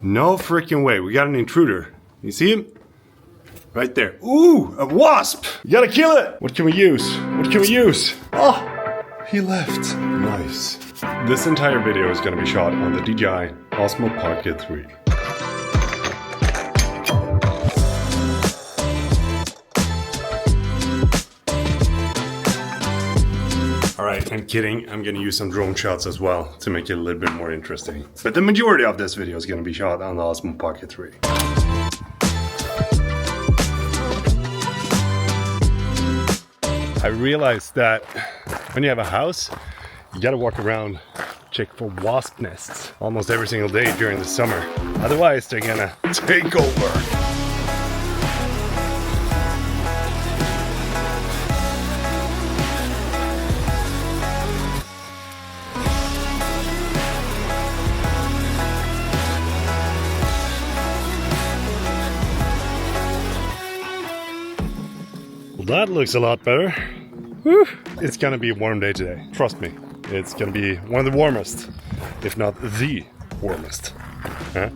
No freaking way. We got an intruder. You see him? Right there. Ooh, a wasp. You gotta kill it. What can we use? What can we use? Oh, he left. Nice. This entire video is gonna be shot on the DJI OSMO Pocket 3. Alright, I'm kidding. I'm gonna use some drone shots as well to make it a little bit more interesting. But the majority of this video is gonna be shot on the OSMO Pocket 3. I realized that when you have a house, you gotta walk around, check for wasp nests almost every single day during the summer. Otherwise, they're gonna take over. Well, that looks a lot better. Whew. It's gonna be a warm day today. Trust me, it's gonna be one of the warmest, if not the warmest. Huh?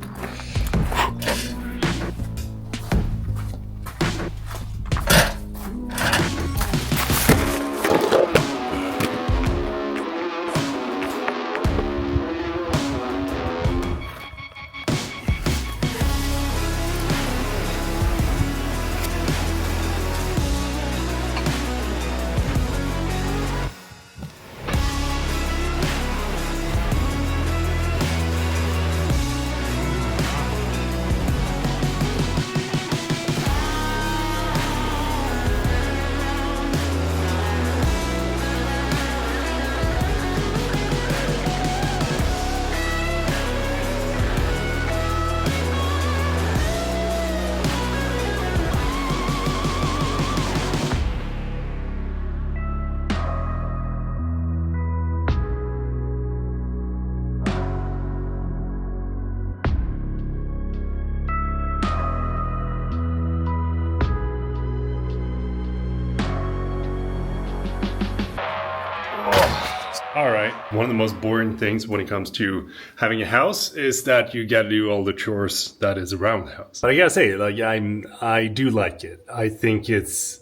Alright, one of the most boring things when it comes to having a house is that you gotta do all the chores that is around the house. But I gotta say, like, I do like it. I think it's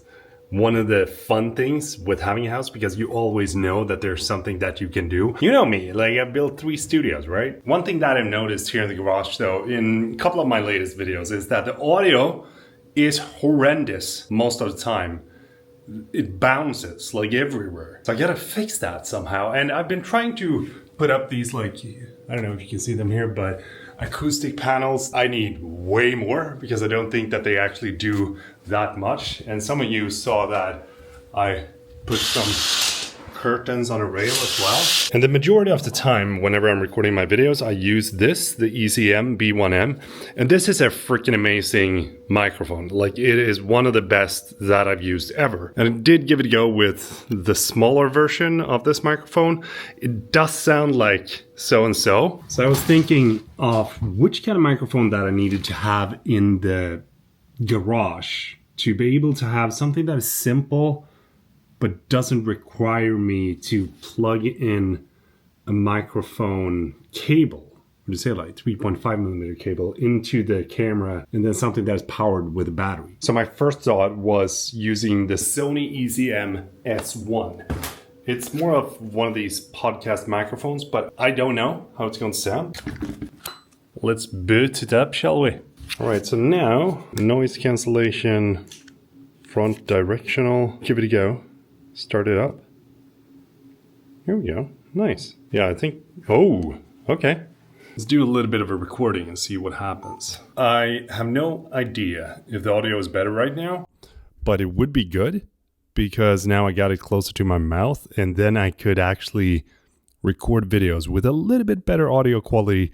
one of the fun things with having a house because you always know that there's something that you can do. You know me, like I've built 3 studios, right? One thing that I've noticed here in the garage though, in a couple of my latest videos, is that the audio is horrendous most of the time. It bounces like everywhere. So I gotta fix that somehow. And I've been trying to put up these, like, I don't know if you can see them here, but acoustic panels. I need way more because I don't think that they actually do that much. And some of you saw that I put some curtains on a rail as well. And the majority of the time, whenever I'm recording my videos, I use this, the ECM B1M. And this is a freaking amazing microphone. Like, it is one of the best that I've used ever. And I did give it a go with the smaller version of this microphone. It does sound like so-and-so. So I was thinking of which kind of microphone that I needed to have in the garage to be able to have something that is simple but doesn't require me to plug in a microphone cable, what do you say, like 3.5mm cable into the camera, and then something that's powered with a battery. So my first thought was using the Sony ECM S1. It's more of one of these podcast microphones, but I don't know how it's going to sound. Let's boot it up, shall we? All right, so now noise cancellation, front directional, give it a go. Start it up. Here we go. Nice. Yeah, I think... Oh, okay. Let's do a little bit of a recording and see what happens. I have no idea if the audio is better right now, but it would be good because now I got it closer to my mouth and then I could actually record videos with a little bit better audio quality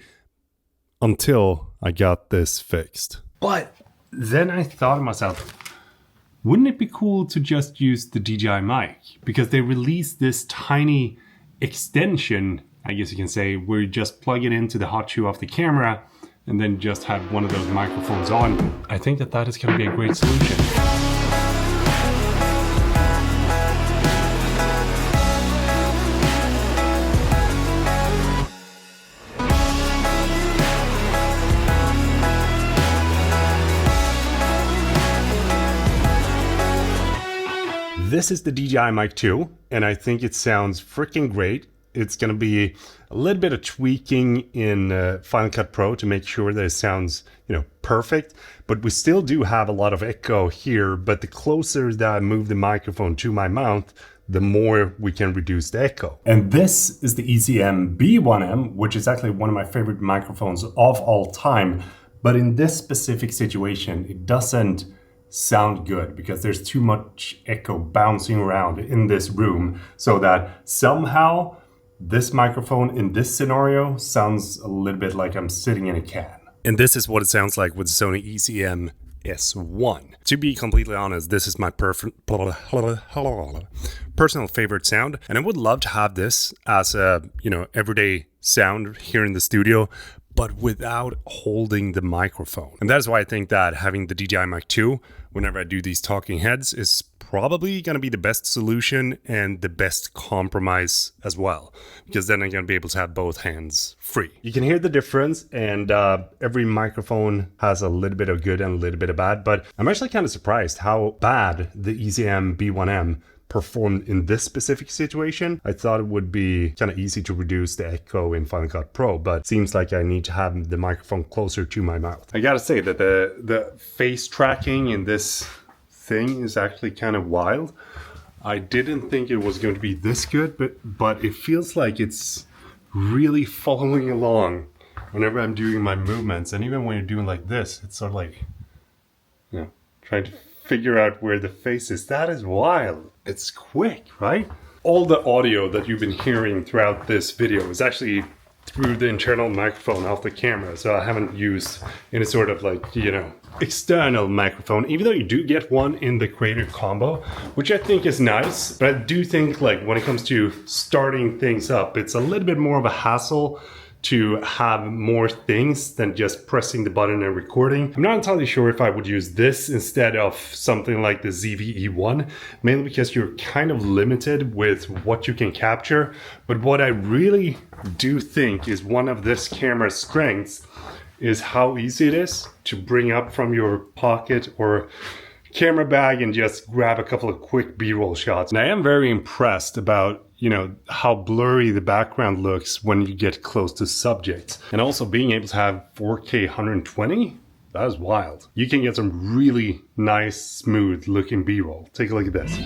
until I got this fixed. But then I thought to myself, wouldn't it be cool to just use the DJI mic? Because they released this tiny extension, I guess you can say, where you just plug it into the hot shoe of the camera and then just have one of those microphones on. I think that that is going to be a great solution. This is the DJI Mic 2, and I think it sounds freaking great. It's going to be a little bit of tweaking in Final Cut Pro to make sure that it sounds, perfect. But we still do have a lot of echo here, but the closer that I move the microphone to my mouth, the more we can reduce the echo. And this is the ECM B1M, which is actually one of my favorite microphones of all time. But in this specific situation, it doesn't sound good because there's too much echo bouncing around in this room, so that somehow this microphone in this scenario sounds a little bit like I'm sitting in a can. And this is what it sounds like with the Sony ECM S1. To be completely honest, this is my personal favorite sound, and I would love to have this as a, everyday sound here in the studio, but without holding the microphone. And that's why I think that having the DJI Mic 2, whenever I do these talking heads, is probably going to be the best solution and the best compromise as well, because then I'm going to be able to have both hands free. You can hear the difference, and every microphone has a little bit of good and a little bit of bad, but I'm actually kind of surprised how bad the ECM B1M performed in this specific situation. I thought it would be kind of easy to reduce the echo in Final Cut Pro, but it seems like I need to have the microphone closer to my mouth. I gotta say that the face tracking in this thing is actually kind of wild. I didn't think it was going to be this good, but it feels like it's really following along whenever I'm doing my movements. And even when you're doing like this, it's sort of like, trying to figure out where the face is. That is wild. It's quick, right? All the audio that you've been hearing throughout this video is actually through the internal microphone off the camera. So I haven't used any sort of external microphone, even though you do get one in the Creator Combo, which I think is nice. But I do think when it comes to starting things up, it's a little bit more of a hassle to have more things than just pressing the button and recording. I'm not entirely sure if I would use this instead of something like the ZV-E1, mainly because you're kind of limited with what you can capture. But what I really do think is one of this camera's strengths is how easy it is to bring up from your pocket or camera bag and just grab a couple of quick B-roll shots. And I am very impressed about how blurry the background looks when you get close to subjects. And also being able to have 4K 120, that is wild. You can get some really nice, smooth looking B-roll. Take a look at this.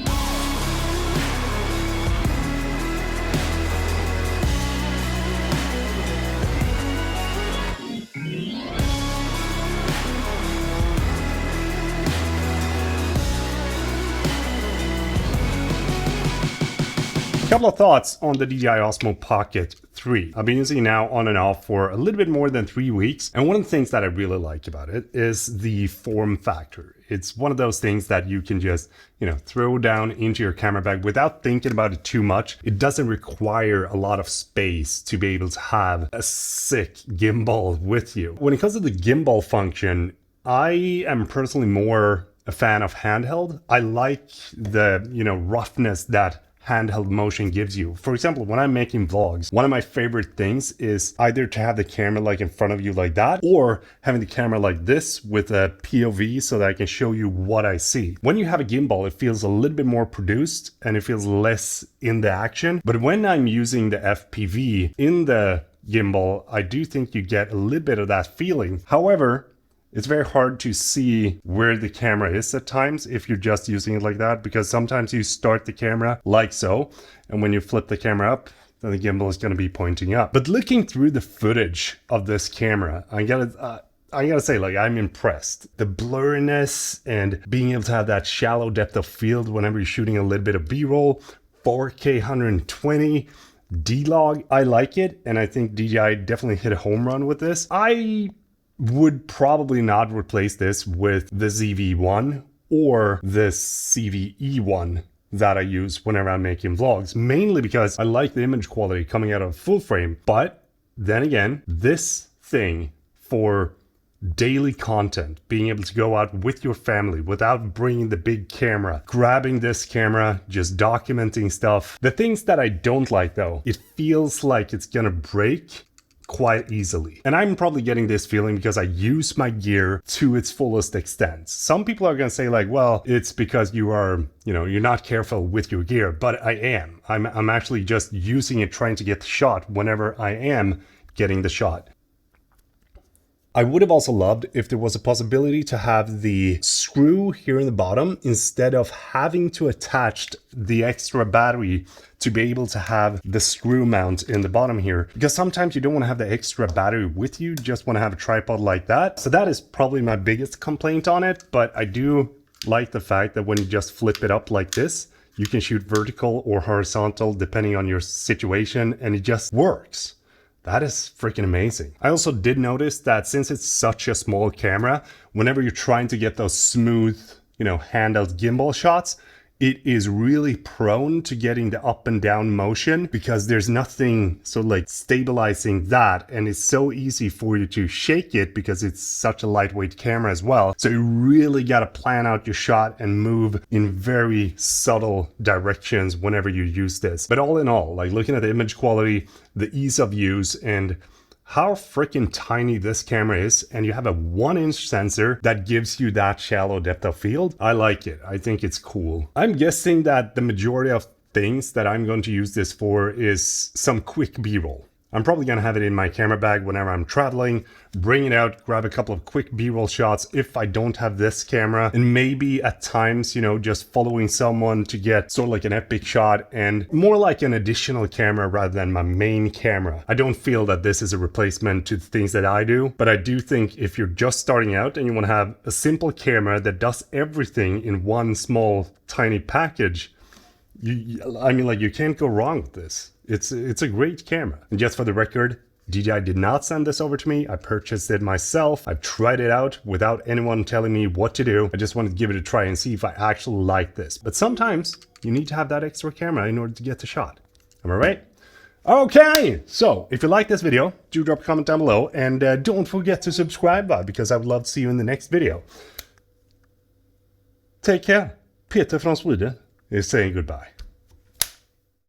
Couple of thoughts on the DJI Osmo Pocket 3. I've been using it now on and off for a little bit more than 3 weeks. And one of the things that I really like about it is the form factor. It's one of those things that you can just, throw down into your camera bag without thinking about it too much. It doesn't require a lot of space to be able to have a sick gimbal with you. When it comes to the gimbal function, I am personally more a fan of handheld. I like the, roughness that handheld motion gives you. For example, when I'm making vlogs, one of my favorite things is either to have the camera in front of you like that, or having the camera like this with a POV so that I can show you what I see. When you have a gimbal, it feels a little bit more produced and it feels less in the action. But when I'm using the FPV in the gimbal, I do think you get a little bit of that feeling. However, it's very hard to see where the camera is at times if you're just using it like that, because sometimes you start the camera like so, and when you flip the camera up, then the gimbal is going to be pointing up. But looking through the footage of this camera, I gotta say, I'm impressed. The blurriness and being able to have that shallow depth of field whenever you're shooting a little bit of B-roll, 4K 120, D-Log, I like it, and I think DJI definitely hit a home run with this. I would probably not replace this with the ZV-1 or the CVE-1 that I use whenever I'm making vlogs, mainly because I like the image quality coming out of full frame. But then again, this thing for daily content, being able to go out with your family without bringing the big camera, grabbing this camera, just documenting stuff. The things that I don't like though, it feels like it's gonna break quite easily. And I'm probably getting this feeling because I use my gear to its fullest extent. Some people are going to say like, well, it's because you are, you're not careful with your gear, but I am. I'm actually just using it, trying to get the shot whenever I am getting the shot. I would have also loved if there was a possibility to have the screw here in the bottom instead of having to attach the extra battery to be able to have the screw mount in the bottom here. Because sometimes you don't want to have the extra battery with you, just want to have a tripod like that. So that is probably my biggest complaint on it, but I do like the fact that when you just flip it up like this, you can shoot vertical or horizontal depending on your situation, and it just works. That is freaking amazing. I also did notice that since it's such a small camera, whenever you're trying to get those smooth, handheld gimbal shots, it is really prone to getting the up and down motion because there's nothing stabilizing that, and it's so easy for you to shake it because it's such a lightweight camera as well. So you really got to plan out your shot and move in very subtle directions whenever you use this. But all in all, looking at the image quality, the ease of use, and how freaking tiny this camera is, and you have a 1-inch sensor that gives you that shallow depth of field. I like it. I think it's cool. I'm guessing that the majority of things that I'm going to use this for is some quick B-roll. I'm probably going to have it in my camera bag whenever I'm traveling, bring it out, grab a couple of quick B-roll shots if I don't have this camera, and maybe at times, just following someone to get sort of like an epic shot, and more like an additional camera rather than my main camera. I don't feel that this is a replacement to the things that I do, but I do think if you're just starting out and you want to have a simple camera that does everything in one small tiny package, you can't go wrong with this. It's a great camera. And just for the record, DJI did not send this over to me. I purchased it myself. I tried it out without anyone telling me what to do. I just wanted to give it a try and see if I actually like this. But sometimes you need to have that extra camera in order to get the shot. Am I right? Okay, so if you like this video, do drop a comment down below, and don't forget to subscribe because I would love to see you in the next video. Take care. Peter from Sweden is saying goodbye.